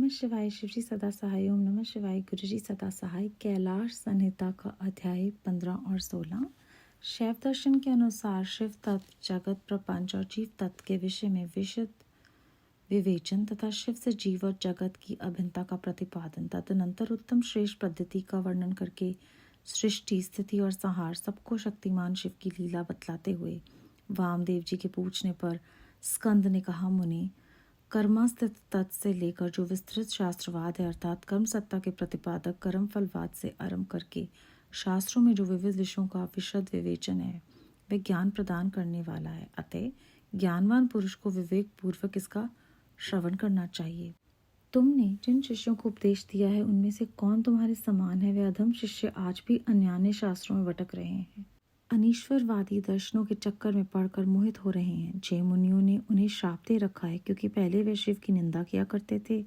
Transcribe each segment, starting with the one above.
नमः शिवाय। शिवजी सदा सहाय। ओम नमः शिवाय। गुरुजी सदा सहाय। कैलाश संहिता का अध्याय 15 और 16। शैव दर्शन के अनुसार शिव तत्व, जगत, प्रपंच और जीव तत्व के विषय में विशद विवेचन तथा शिव से जीव और जगत की अभिन्नता का प्रतिपादन, तदनंतर उत्तम श्रेष्ठ पद्धति का वर्णन करके सृष्टि, स्थिति और संहार, सबको शक्तिमान शिव की लीला बतलाते हुए वामदेव जी के पूछने पर स्कंद ने कहा, मुनि, कर्मास्थित तत्व से लेकर जो विस्तृत शास्त्रवाद है, अर्थात कर्म सत्ता के प्रतिपादक कर्म फलवाद से आरंभ करके शास्त्रों में जो विविध विषयों का विशद विवेचन है, वह ज्ञान प्रदान करने वाला है। अतः ज्ञानवान पुरुष को विवेक पूर्वक इसका श्रवण करना चाहिए। तुमने जिन शिष्यों को उपदेश दिया है, उनमें से कौन तुम्हारे समान है? वे अधम शिष्य आज भी अन्यान्य शास्त्रों में भटक रहे हैं, अनीश्वरवादी दर्शनों के चक्कर में पड़कर मोहित हो रहे हैं। जय मुनियों ने उन्हें श्राप दे रखा है, क्योंकि पहले वे शिव की निंदा किया करते थे।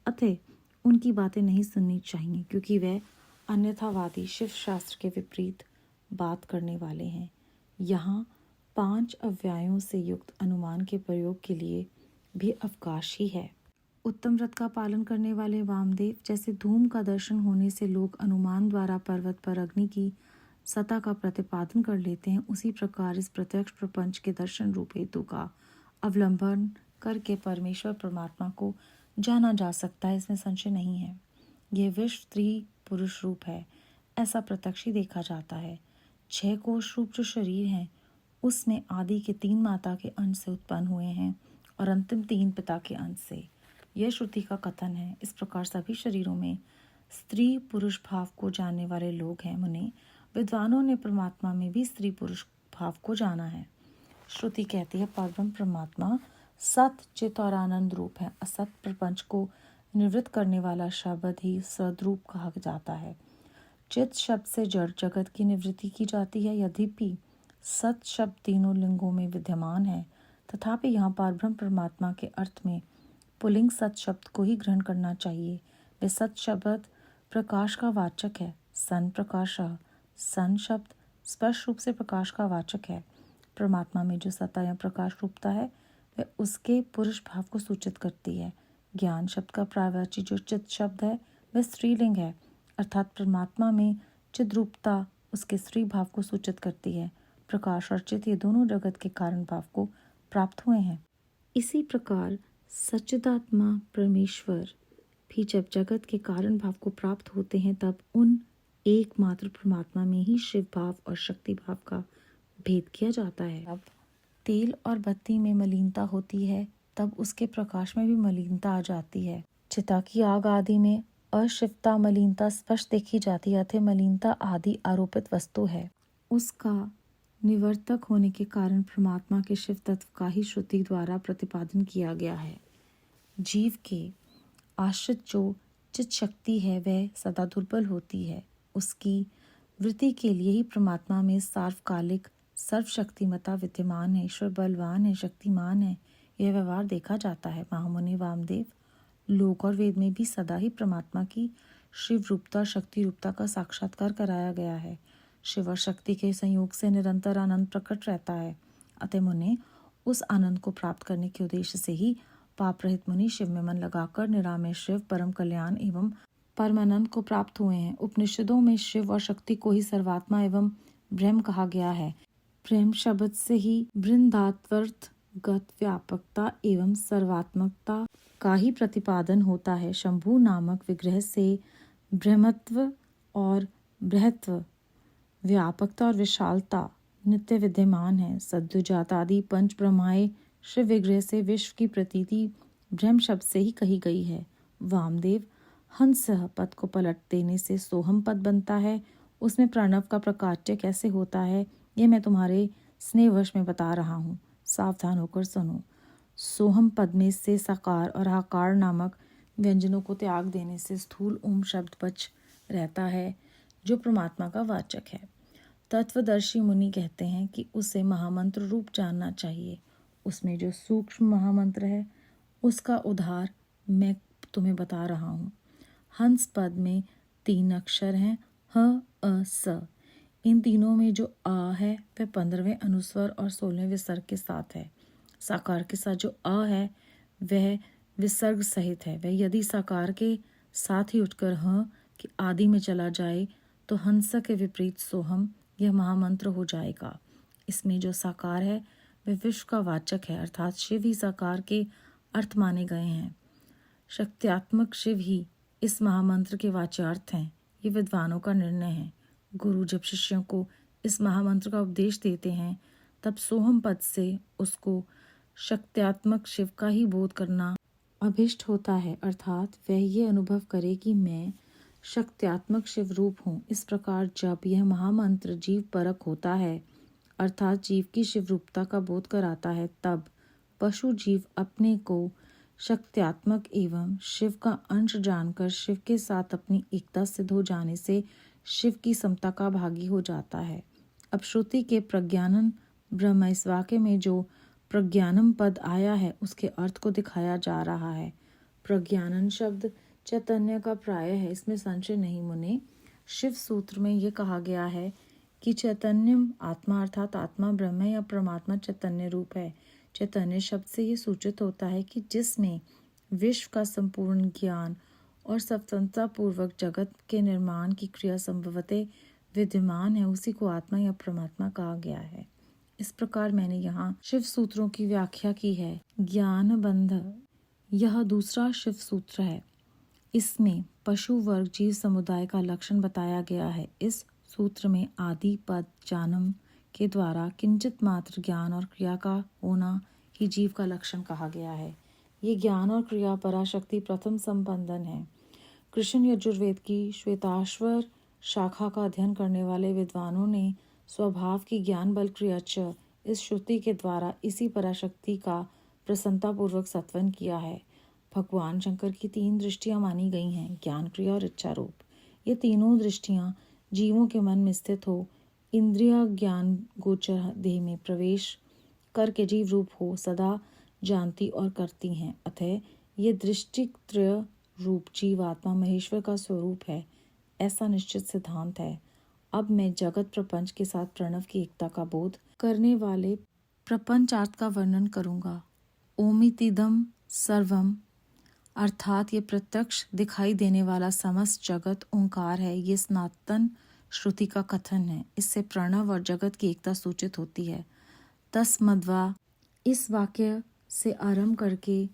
अतः उनकी बातें नहीं सुननी चाहिए, क्योंकि वे अन्यथावादी शिव शास्त्र के विपरीत बात करने वाले हैं। यहाँ 5 अव्ययों से युक्त अनुमान के प्रयोग के लिए भी अवकाश ही है। उत्तम व्रत का पालन करने वाले वामदेव, जैसे धूम का दर्शन होने से लोग अनुमान द्वारा पर्वत पर अग्नि की सत्ता का प्रतिपादन कर लेते हैं, उसी प्रकार इस प्रत्यक्ष प्रपंच के दर्शन रूप हेतु का अवलंबन करके परमेश्वर परमात्मा को जाना जा सकता है, इसमें संशय नहीं है। यह विश्व स्त्री पुरुष रूप है, ऐसा प्रत्यक्ष ही देखा जाता है। 6 कोश रूप जो शरीर है, उसमें आदि के 3 माता के अंश से उत्पन्न हुए हैं और अंतिम 3 पिता के अंश से। यह श्रुति का कथन है। इस प्रकार सभी शरीरों में स्त्री पुरुष भाव को जानने वाले लोग हैं। मुने, विद्वानों ने परमात्मा में भी स्त्री पुरुष भाव को जाना है। श्रुति कहती है, परब्रह्म परमात्मा सत चित और आनंद रूप है। असत प्रपंच को निवृत्त करने वाला शब्द ही सद्रूप कहा जाता है। चित शब्द से जड़ जगत की निवृत्ति की जाती है। यद्यपि सत शब्द तीनों लिंगों में विद्यमान है, तथापि यहाँ परब्रह्म परमात्मा के अर्थ में पुल्लिंग सत शब्द को ही ग्रहण करना चाहिए। वे सत शब्द प्रकाश का वाचक है। सन प्रकाशः, सन शब्द स्पष्ट रूप से प्रकाश का वाचक है। परमात्मा में जो सत्ता या प्रकाश रूपता है, वह उसके पुरुष भाव को सूचित करती है। ज्ञान शब्द का प्रायवाची जो चित शब्द है, वह स्त्रीलिंग है, अर्थात परमात्मा में चिद रूपता उसके स्त्री भाव को सूचित करती है। प्रकाश और चित ये दोनों जगत के कारण भाव को प्राप्त हुए हैं। इसी प्रकार सच्चिदात्मा परमेश्वर भी जब जगत के कारण भाव को प्राप्त होते हैं, तब उन एकमात्र परमात्मा में ही शिव भाव और शक्ति भाव का भेद किया जाता है। अब तेल और बत्ती में मलिनता होती है, तब उसके प्रकाश में भी मलिनता आ जाती है। चिता की आग आदि में अशिवता मलिनता स्पष्ट देखी जाती है। अतः मलिनता आदि आरोपित वस्तु है, उसका निवर्तक होने के कारण परमात्मा के शिव तत्व का ही श्रुति द्वारा प्रतिपादन किया गया है। जीव के आश्रित जो चित शक्ति है, वह सदा दुर्बल होती है। उसकी वृत्ति के लिए ही परमात्मा में सार्वकालिक सर्वशक्तिमता विद्यमान है। ईश्वर बलवान है, शक्तिमान है, यह व्यवहार देखा जाता है। महामुनि वामदेव, लोक और वेद में भी सदा ही परमात्मा की शिव रूपता शक्ति रूपता का साक्षात्कार कराया गया है। शिव और शक्ति के संयोग से निरंतर आनंद प्रकट रहता है। अतः मुने, उस आनंद को प्राप्त करने के उद्देश्य से ही पाप रहित मुनि शिव में मन लगाकर निरामय शिव, परम कल्याण एवं परमानंद को प्राप्त हुए हैं। उपनिषदों में शिव और शक्ति को ही सर्वात्मा एवं ब्रह्म कहा गया है। ब्रह्म शब्द से ही बृहदात्वर्थ गत व्यापकता एवं सर्वात्मकता का ही प्रतिपादन होता है। शंभु नामक विग्रह से ब्रह्मत्व और बृहत्व, व्यापकता और विशालता नित्य विद्यमान है। सद्युजात आदि पंच ब्रह्माएं शिव विग्रह से विश्व की प्रतीति ब्रह्म शब्द से ही कही गई है। वामदेव, हंस पद को पलट देने से सोहम पद बनता है। उसमें प्रणव का प्रकाट्य कैसे होता है, यह मैं तुम्हारे स्नेहवश में बता रहा हूँ, सावधान होकर सुनो। सोहम पद में से साकार और आकार नामक व्यंजनों को त्याग देने से स्थूल ओम शब्द बच रहता है, जो परमात्मा का वाचक है। तत्वदर्शी मुनि कहते हैं कि उसे महामंत्र रूप जानना चाहिए। उसमें जो सूक्ष्म महामंत्र है, उसका उद्धार मैं तुम्हें बता रहा हूँ। हंस पद में 3 अक्षर हैं, ह, अ, स। इन तीनों में जो आ है, वह 15वें अनुस्वर और 16वें विसर्ग के साथ है। साकार के साथ जो अ है, वह विसर्ग सहित है। वह यदि साकार के साथ ही उठकर ह कि आदि में चला जाए तो हंस के विपरीत सोहम यह महामंत्र हो जाएगा। इसमें जो साकार है वह विश्व का वाचक है, अर्थात शिव ही साकार के अर्थ माने गए हैं। शक्त्यात्मक शिव ही इस महामंत्र के वाच्यार्थ हैं। ये विद्वानों का निर्णय है। गुरु जब शिष्यों को इस महामंत्र का उपदेश देते हैं तब सोहम पद से उसको शक्त्यात्मक शिव का ही बोध करना अभिष्ट होता है, अर्थात वह ये अनुभव करे कि मैं शक्त्यात्मक शिव रूप हूँ। इस प्रकार जब यह महामंत्र जीव परक होता है, अर्थात जीव की शिव रूपता का बोध कराता है, तब पशु जीव अपने को शक्त्यात्मक एवं शिव का अंश जानकर शिव के साथ अपनी एकता सिद्ध हो जाने से शिव की समता का भागी हो जाता है। अब श्रुति के प्रज्ञानन ब्रह्म इस वाक्य में जो प्रज्ञानम पद आया है उसके अर्थ को दिखाया जा रहा है। प्रज्ञानन शब्द चैतन्य का प्राय है, इसमें संशय नहीं मुने। शिव सूत्र में यह कहा गया है कि चैतन्यम आत्मा अर्थात आत्मा ब्रह्म या परमात्मा चैतन्य रूप है। चैतन्य शब्द से ये सूचित होता है कि जिसमें विश्व का संपूर्ण ज्ञान और स्वतंत्रता पूर्वक जगत के निर्माण की क्रिया संभवतः विद्यमान है, उसी को आत्मा या परमात्मा कहा गया है। इस प्रकार मैंने यहाँ शिव सूत्रों की व्याख्या की है। ज्ञान बंध यह दूसरा शिव सूत्र है। इसमें पशु वर्ग जीव समुदाय का लक्षण बताया गया है। इस सूत्र में आदि पद जानम के द्वारा किंचित मात्र ज्ञान और क्रिया का होना ही जीव का लक्षण कहा गया है। ये ज्ञान और क्रिया पराशक्ति प्रथम संबंधन है। कृष्ण यजुर्वेद की श्वेताश्वर शाखा का अध्ययन करने वाले विद्वानों ने स्वभाव की ज्ञान बल क्रिया च इस श्रुति के द्वारा इसी पराशक्ति का प्रसन्नतापूर्वक सत्वन किया है। भगवान शंकर की 3 दृष्टियां मानी गई हैं, ज्ञान क्रिया और इच्छा रूप। ये तीनों दृष्टियां जीवों के मन में स्थित हो इंद्रिया ज्ञान गोचर देह में प्रवेश करके जीव रूप हो सदा जानती और करती हैं। अतः ये दृष्टित्रय रूप जीवात्मा महेश्वर का स्वरूप है, ऐसा निश्चित सिद्धांत है। अब मैं जगत प्रपंच के साथ प्रणव की एकता का बोध करने वाले प्रपंचार्थ का वर्णन करूंगा। ओमितिदम सर्वम अर्थात ये प्रत्यक्ष दिखाई देने वाला समस्त जगत ओंकार है। ये सनातन श्रुति का कथन है। इससे प्रणव और जगत की एकता सूचित होती है। तस्मद्वा इस वाक्य से आरंभ करके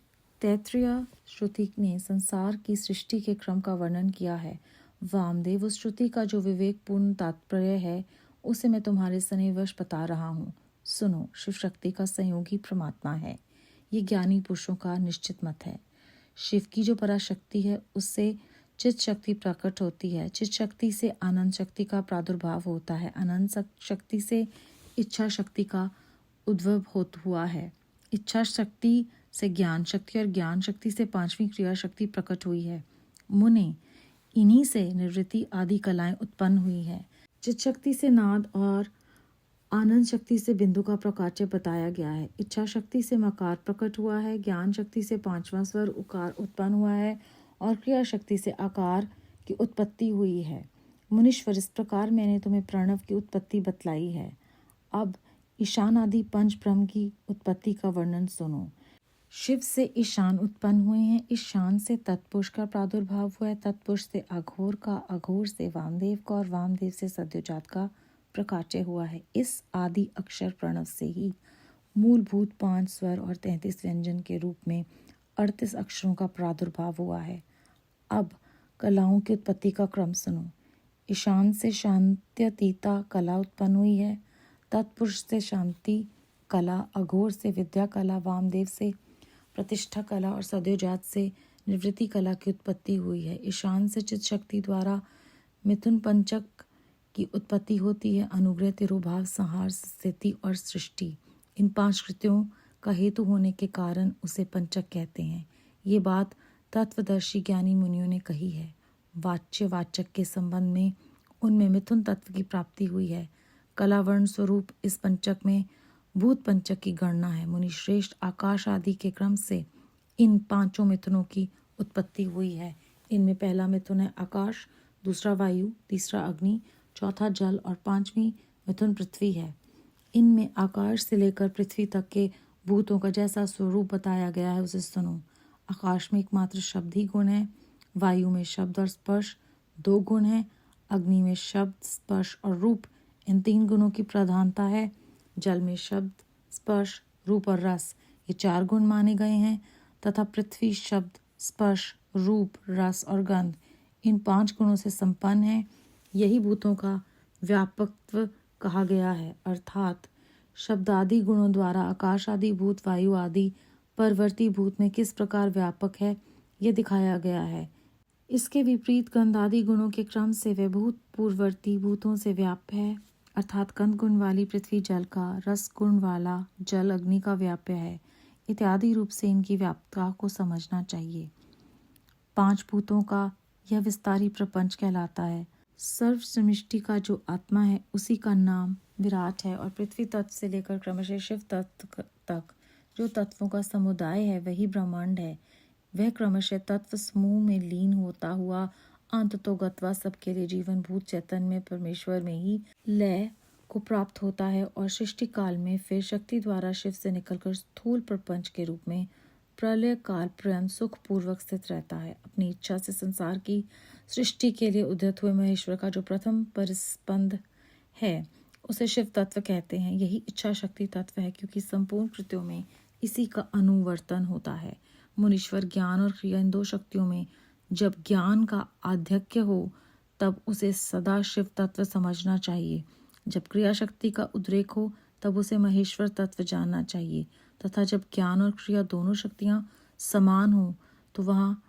तैत्तिरीय श्रुति ने संसार की सृष्टि के क्रम का वर्णन किया है। वामदेव उस श्रुति का जो विवेकपूर्ण तात्पर्य है उसे मैं तुम्हारे सनिवश बता रहा हूँ। सुनो, शिव शक्ति का संयोगी परमात्मा है। ये ज्ञानी पुरुषों का निश्चित मत है। शिव की जो पराशक्ति है उससे चित शक्ति प्रकट होती है। चित शक्ति से आनंद शक्ति का प्रादुर्भाव होता है। आनंद शक्ति से इच्छा शक्ति का उद्भव हुआ है। इच्छा शक्ति से ज्ञान शक्ति और ज्ञान शक्ति से 5वीं क्रिया शक्ति प्रकट हुई है। मुने, इन्हीं से निवृत्ति आदि कलाएं उत्पन्न हुई है। चित शक्ति से नाद और आनंद शक्ति से बिंदु का प्रकाच्य बताया गया है। इच्छा शक्ति से मकार प्रकट हुआ है। ज्ञान शक्ति से 5वां स्वर उकार उत्पन्न हुआ है और क्रिया शक्ति से आकार की उत्पत्ति हुई है। मुनीश्वर, इस प्रकार मैंने तुम्हें प्रणव की उत्पत्ति बतलाई है। अब ईशान आदि पंच ब्रह्म की उत्पत्ति का वर्णन सुनो। शिव से ईशान उत्पन्न हुए हैं। ईशान से तत्पुरुष का प्रादुर्भाव हुआ है। तत्पुरुष से अघोर का, अघोर से वामदेव का और वामदेव से सद्योजात का प्रकाच्य हुआ है। इस आदि अक्षर प्रणव से ही मूलभूत 5 स्वर और 33 व्यंजन के रूप में 38 अक्षरों का प्रादुर्भाव हुआ है। अब कलाओं की उत्पत्ति का क्रम सुनो। ईशान से शांत्यतीता कला उत्पन्न हुई है। तत्पुरुष से शांति कला, अघोर से विद्या कला, वामदेव से प्रतिष्ठा कला और सद्योजात से निवृत्ति कला की उत्पत्ति हुई है। ईशान से चित शक्ति द्वारा मिथुन पंचक की उत्पत्ति होती है। अनुग्रह, तिरोभाव, संहार, स्थिति और सृष्टि इन 5 कृत्यों का हेतु होने के कारण उसे पंचक कहते हैं। ये बात तत्वदर्शी ज्ञानी मुनियों ने कही है। वाच्य वाचक के संबंध में उनमें मिथुन तत्व की प्राप्ति हुई है। कलावर्ण स्वरूप इस पंचक में भूत पंचक की गणना है। मुनि श्रेष्ठ, आकाश आदि के क्रम से इन 5 मिथुनों की उत्पत्ति हुई है। इनमें पहला मिथुन है आकाश, दूसरा वायु, तीसरा अग्नि, चौथा जल और 5वीं मिथुन पृथ्वी है। इनमें आकाश से लेकर पृथ्वी तक के भूतों का जैसा स्वरूप बताया गया है उसे सुनो। आकाश में एकमात्र शब्द ही गुण है। वायु में शब्द और स्पर्श 2 गुण हैं। अग्नि में शब्द, स्पर्श और रूप, इन 3 गुणों की प्रधानता है। जल में शब्द, स्पर्श, रूप और रस, ये 4 गुण माने गए हैं। तथा पृथ्वी शब्द, स्पर्श, रूप, रस और गंध, इन 5 गुणों से संपन्न है। यही भूतों का व्यापकत्व कहा गया है, अर्थात शब्द आदि गुणों द्वारा आकाश आदि भूत, वायु आदि परवर्ती भूत में किस प्रकार व्यापक है, यह दिखाया गया है। इसके विपरीत गंध आदि गुणों के क्रम से वह भूत पूर्ववर्ती भूतों से व्याप्य है, अर्थात गंध गुण वाली पृथ्वी जल का, रस गुण वाला जल अग्नि का व्याप्य है, इत्यादि रूप से इनकी व्याप्तता को समझना चाहिए। 5 भूतों का यह विस्तारी प्रपंच कहलाता है। सर्व सृष्टि का जो आत्मा है उसी का नाम विराट है, और पृथ्वी तत्व से लेकर क्रमशः शिव तत्व तक जो तत्वों का समुदाय है वही ब्रह्मांड है। वह क्रमशः तत्व समूह में लीन होता हुआ अंततोगत्वा सबके लिए जीवन भूत चैतन्य में परमेश्वर में ही लय को प्राप्त होता है, और सृष्टि काल में फिर शक्ति द्वारा शिव से निकलकर स्थूल प्रपंच के रूप में प्रलय काल पर्यंत सुख पूर्वक स्थित रहता है। अपनी इच्छा से संसार की सृष्टि के लिए उद्यत हुए महेश्वर का जो प्रथम परिस्पंद है उसे शिव तत्व कहते हैं। यही इच्छा शक्ति तत्व है, क्योंकि संपूर्ण कृत्यों में इसी का अनुवर्तन होता है। मुनीश्वर ज्ञान और क्रिया इन 2 शक्तियों में जब ज्ञान का आधिक्य हो तब उसे सदा शिव तत्व समझना चाहिए। जब क्रिया शक्ति का उद्रेक हो तब उसे महेश्वर तत्व जानना चाहिए, तथा जब ज्ञान और क्रिया दोनों शक्तियां समान हो तो वहाँ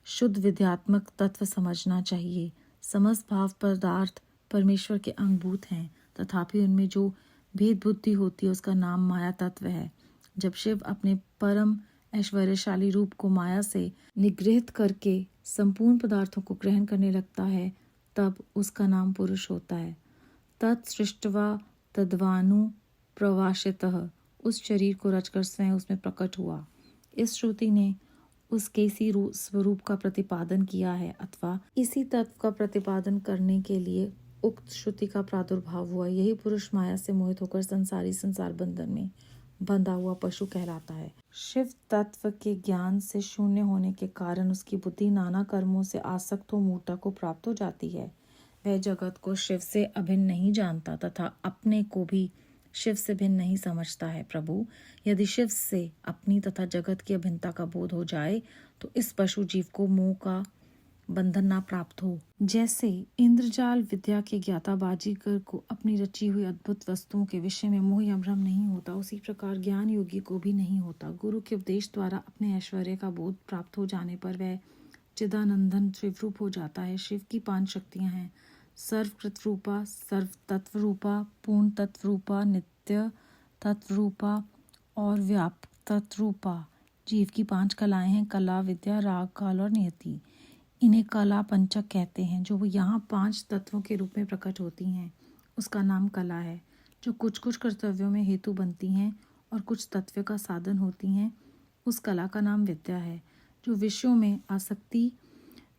शुद्ध विद्यात्मक तत्व समझना चाहिए। समस्त भाव पदार्थ परमेश्वर के अंगभूत हैं, तथापि उनमें जो भेद बुद्धि होती है उसका नाम माया तत्व है। जब शिव अपने परम ऐश्वर्यशाली रूप को माया से निगृहित करके संपूर्ण पदार्थों को ग्रहण करने लगता है तब उसका नाम पुरुष होता है। तत्सृष्टवा तद्वानु प्रवासितः, उस शरीर को रचकर स्वयं उसमें प्रकट हुआ। इस श्रुति ने उसके इसी स्वरूप का प्रतिपादन किया है, अथवा इसी तत्व का प्रतिपादन करने के लिए उक्त श्रुति का प्रादुर्भाव हुआ। यही पुरुष माया से मोहित होकर संसार बंधन में बंधा हुआ पशु कहलाता है। शिव तत्व के ज्ञान से शून्य होने के कारण उसकी बुद्धि नाना कर्मों से आसक्त हो मूर्ता को प्राप्त हो जाती है। वह जगत को शिव से अभिन्न नहीं जानता तथा अपने को भी शिव से भिन्न नहीं समझता है। प्रभु, यदि शिव से अपनी तथा जगत की अभिन्नता का बोध हो जाए तो इस पशु जीव को मोह का बंधन ना प्राप्त हो। जैसे इंद्रजाल विद्या के ज्ञाता बाजीगर को अपनी रची हुई अद्भुत वस्तुओं के विषय में मोह या भ्रम नहीं होता, उसी प्रकार ज्ञान योगी को भी नहीं होता। गुरु के उपदेश द्वारा अपने ऐश्वर्य का बोध प्राप्त हो जाने पर वह चिदानंदन शिवरूप हो जाता है। शिव की 5 शक्तियां हैं: सर्वकृत रूपा, सर्व तत्व रूपा, पूर्ण तत्व रूपा, नित्य तत्व रूपा और व्यापक तत्व रूपा। जीव की 5 कलाएं हैं: कला, विद्या, राग, काल और नियति। इन्हें कला पंचक कहते हैं। जो वो यहाँ 5 तत्वों के रूप में प्रकट होती हैं उसका नाम कला है। जो कुछ कुछ कर्तव्यों में हेतु बनती हैं और कुछ तत्व का साधन होती हैं उस कला का नाम विद्या है। जो विषयों में आसक्ति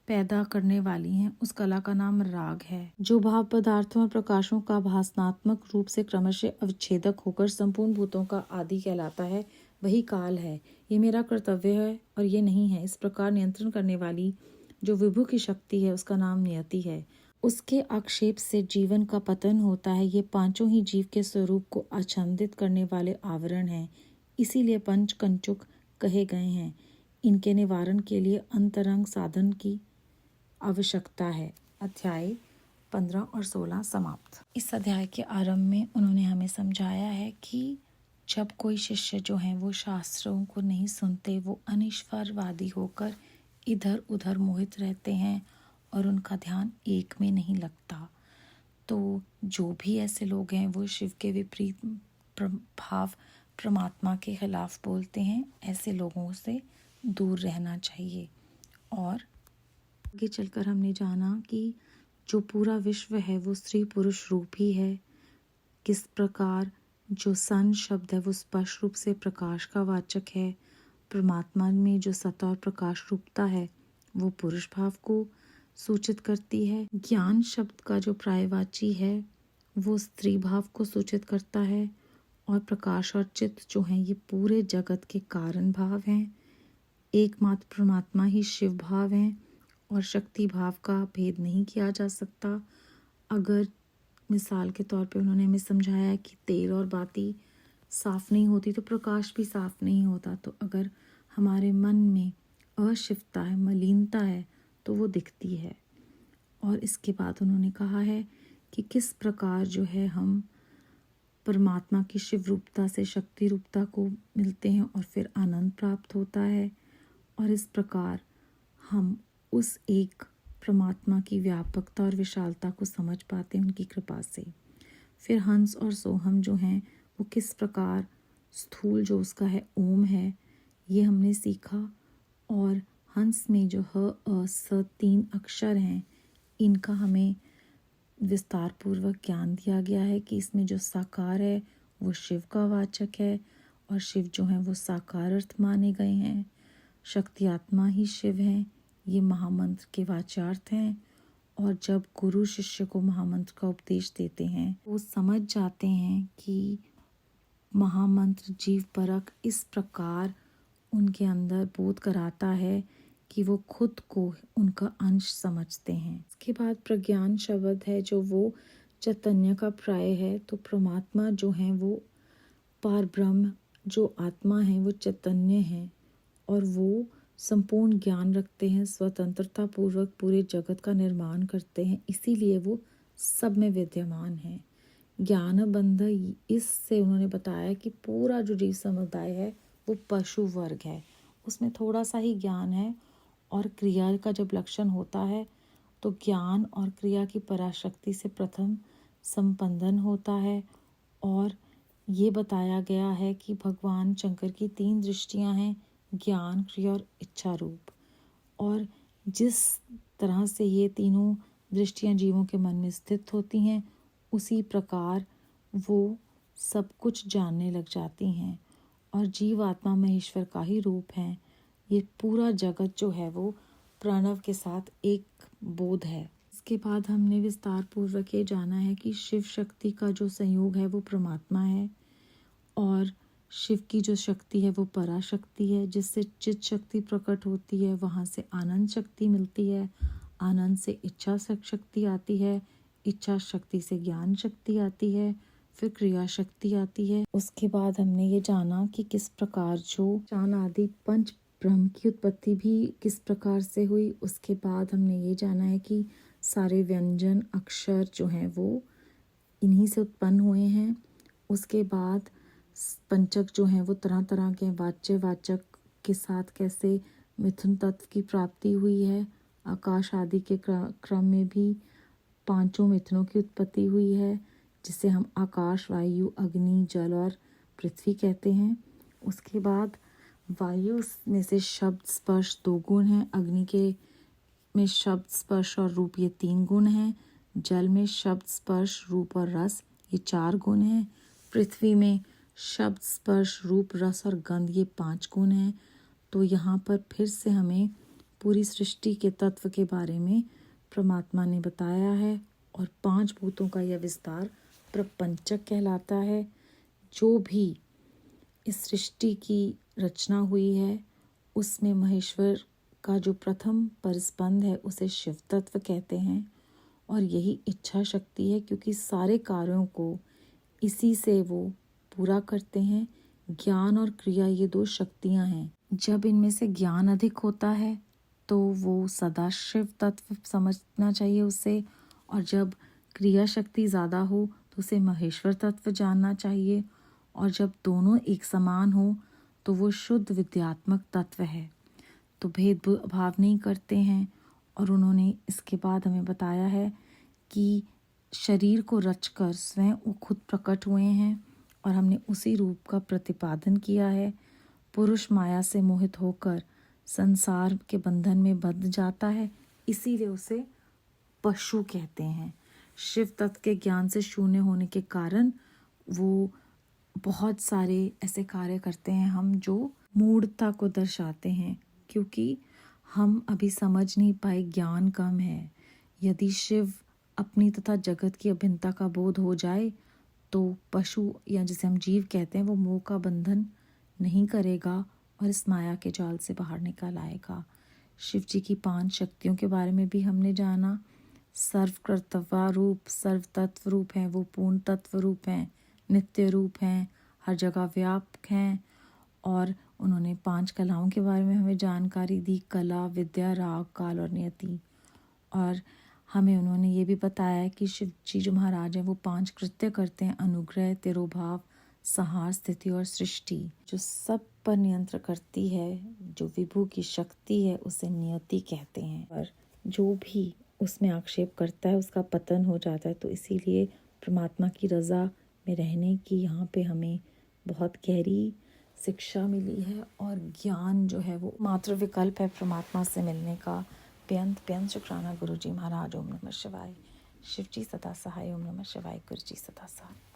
पैदा करने वाली हैं उस कला का नाम राग है। जो भाव पदार्थों और प्रकाशों का भासनात्मक रूप से क्रमशः अविच्छेदक होकर संपूर्ण भूतों का आदि कहलाता है वही काल है। ये मेरा कर्तव्य है और ये नहीं है, इस प्रकार नियंत्रण करने वाली जो विभु की शक्ति है उसका नाम नियति है। उसके आक्षेप से जीवन का पतन होता है। ये 5 ही जीव के स्वरूप को आच्छादित करने वाले आवरण हैं, इसीलिए पंच कंचुक कहे गए हैं। इनके निवारण के लिए अंतरंग साधन की आवश्यकता है। अध्याय 15 और 16 समाप्त। इस अध्याय के आरंभ में उन्होंने हमें समझाया है कि जब कोई शिष्य जो हैं वो शास्त्रों को नहीं सुनते, वो अनिश्वरवादी होकर इधर उधर मोहित रहते हैं और उनका ध्यान एक में नहीं लगता, तो जो भी ऐसे लोग हैं वो शिव के विपरीत भाव परमात्मा के खिलाफ बोलते हैं, ऐसे लोगों से दूर रहना चाहिए। और आगे चलकर हमने जाना कि जो पूरा विश्व है वो स्त्री पुरुष रूप ही है। किस प्रकार जो सन शब्द है वो स्पष्ट रूप से प्रकाश का वाचक है। परमात्मा में जो सत्ता और प्रकाश रूपता है वो पुरुष भाव को सूचित करती है। ज्ञान शब्द का जो प्रायवाची है वो स्त्री भाव को सूचित करता है, और प्रकाश और चित्त जो हैं ये पूरे जगत के कारण भाव हैं। एकमात्र परमात्मा ही शिव भाव हैं और शक्ति भाव का भेद नहीं किया जा सकता। अगर मिसाल के तौर पे उन्होंने हमें समझाया कि तेल और बाती साफ नहीं होती तो प्रकाश भी साफ नहीं होता। तो अगर हमारे मन में अशिवता है, मलिनता है, तो वो दिखती है। और इसके बाद उन्होंने कहा है कि किस प्रकार जो है हम परमात्मा की शिव रूपता से शक्ति रूपता को मिलते हैं और फिर आनंद प्राप्त होता है। और इस प्रकार हम उस एक परमात्मा की व्यापकता और विशालता को समझ पाते हैं उनकी कृपा से। फिर हंस और सोहम जो हैं वो किस प्रकार स्थूल जो उसका है ओम है, ये हमने सीखा। और हंस में जो ह अ स 3 अक्षर हैं, इनका हमें विस्तार पूर्वक ज्ञान दिया गया है कि इसमें जो साकार है वो शिव का वाचक है और शिव जो हैं वो साकार अर्थ माने गए हैं। शक्ति आत्मा ही शिव हैं, ये महामंत्र के वाच्यार्थ हैं। और जब गुरु शिष्य को महामंत्र का उपदेश देते हैं वो समझ जाते हैं कि महामंत्र जीव परक इस प्रकार उनके अंदर बोध कराता है कि वो खुद को उनका अंश समझते हैं। इसके बाद प्रज्ञान शब्द है जो वो चैतन्य का प्राय है। तो परमात्मा जो हैं वो पार ब्रह्म जो आत्मा है वो चैतन्य है और वो संपूर्ण ज्ञान रखते हैं, स्वतंत्रता पूर्वक पूरे जगत का निर्माण करते हैं, इसीलिए वो सब में विद्यमान है। ज्ञान बंध इससे उन्होंने बताया कि पूरा जो जीव समुदाय है वो पशु वर्ग है, उसमें थोड़ा सा ही ज्ञान है। और क्रिया का जब लक्षण होता है तो ज्ञान और क्रिया की पराशक्ति से प्रथम संपंदन होता है। और ये बताया गया है कि भगवान शंकर की 3 दृष्टियां हैं, ज्ञान, क्रिया और इच्छा रूप। और जिस तरह से ये तीनों दृष्टियां जीवों के मन में स्थित होती हैं उसी प्रकार वो सब कुछ जानने लग जाती हैं। और जीव आत्मा महेश्वर का ही रूप है। ये पूरा जगत जो है वो प्रणव के साथ एक बोध है। इसके बाद हमने विस्तार पूर्वक ये जाना है कि शिव शक्ति का जो संयोग है वो परमात्मा है और शिव की जो शक्ति है वो पराशक्ति है, जिससे चित शक्ति प्रकट होती है, वहाँ से आनंद शक्ति मिलती है, आनंद से इच्छा शक्ति आती है, इच्छा शक्ति से ज्ञान शक्ति आती है, फिर क्रिया शक्ति आती है। उसके बाद हमने ये जाना कि किस प्रकार जो चान आदि पंच ब्रह्म की उत्पत्ति भी किस प्रकार से हुई। उसके बाद हमने ये जाना है कि सारे व्यंजन अक्षर जो हैं वो इन्हीं से उत्पन्न हुए हैं। उसके बाद पंचक जो हैं वो तरह तरह के वाचक के साथ कैसे मिथुन तत्व की प्राप्ति हुई है। आकाश आदि के क्रम में भी 5 मिथुनों की उत्पत्ति हुई है, जिसे हम आकाश, वायु, अग्नि, जल और पृथ्वी कहते हैं। उसके बाद वायु में से शब्द स्पर्श 2 गुण हैं, अग्नि के में शब्द स्पर्श और रूप ये 3 गुण हैं, जल में शब्द स्पर्श रूप और रस ये 4 गुण हैं, पृथ्वी में शब्द स्पर्श रूप रस और गंध ये 5 गुण हैं। तो यहाँ पर फिर से हमें पूरी सृष्टि के तत्व के बारे में परमात्मा ने बताया है और 5 भूतों का यह विस्तार प्रपंचक कहलाता है। जो भी इस सृष्टि की रचना हुई है उसमें महेश्वर का जो प्रथम परिस्पंद है उसे शिव तत्व कहते हैं और यही इच्छा शक्ति है, क्योंकि सारे कार्यों को इसी से वो पूरा करते हैं। ज्ञान और क्रिया ये 2 शक्तियां हैं। जब इनमें से ज्ञान अधिक होता है तो वो सदा शिव तत्व समझना चाहिए उसे, और जब क्रिया शक्ति ज़्यादा हो तो उसे महेश्वर तत्व जानना चाहिए, और जब दोनों एक समान हो तो वो शुद्ध विद्यात्मक तत्व है। तो भेदभाव नहीं करते हैं। और उन्होंने इसके बाद हमें बताया है कि शरीर को रचकर स्वयं वो खुद प्रकट हुए हैं और हमने उसी रूप का प्रतिपादन किया है। पुरुष माया से मोहित होकर संसार के बंधन में बंध जाता है, इसीलिए उसे पशु कहते हैं। शिव तत्व के ज्ञान से शून्य होने के कारण वो बहुत सारे ऐसे कार्य करते हैं हम जो मूढ़ता को दर्शाते हैं, क्योंकि हम अभी समझ नहीं पाए, ज्ञान कम है। यदि शिव अपनी तथा जगत की अभिन्नता का बोध हो जाए तो पशु या जिसे हम जीव कहते हैं वो मोह का बंधन नहीं करेगा और इस माया के जाल से बाहर निकल आएगा। शिव जी की 5 शक्तियों के बारे में भी हमने जाना। सर्वकर्तव्य रूप, सर्व तत्व रूप हैं, वो पूर्ण तत्व रूप हैं, नित्य रूप हैं, हर जगह व्यापक हैं। और उन्होंने 5 कलाओं के बारे में हमें जानकारी दी, कला, विद्या, राग, काल और नियति। और हमें उन्होंने ये भी बताया कि शिव जी जो महाराज हैं वो 5 कृत्य करते हैं: अनुग्रह, तिरोभाव, संहार, स्थिति और सृष्टि। जो सब पर नियंत्रण करती है, जो विभु की शक्ति है, उसे नियति कहते हैं। और जो भी उसमें आक्षेप करता है उसका पतन हो जाता है। तो इसीलिए परमात्मा की रज़ा में रहने की यहाँ पे हमें बहुत गहरी शिक्षा मिली है। और ज्ञान जो है वो मात्र विकल्प है परमात्मा से मिलने का। बेअंत बेअंत शुक्राना गुरु जी महाराज। ओम नमः शिवाय। शिव जी सदा सहाय। ओम नमः शिवाय। गुरु जी सदा सहाय।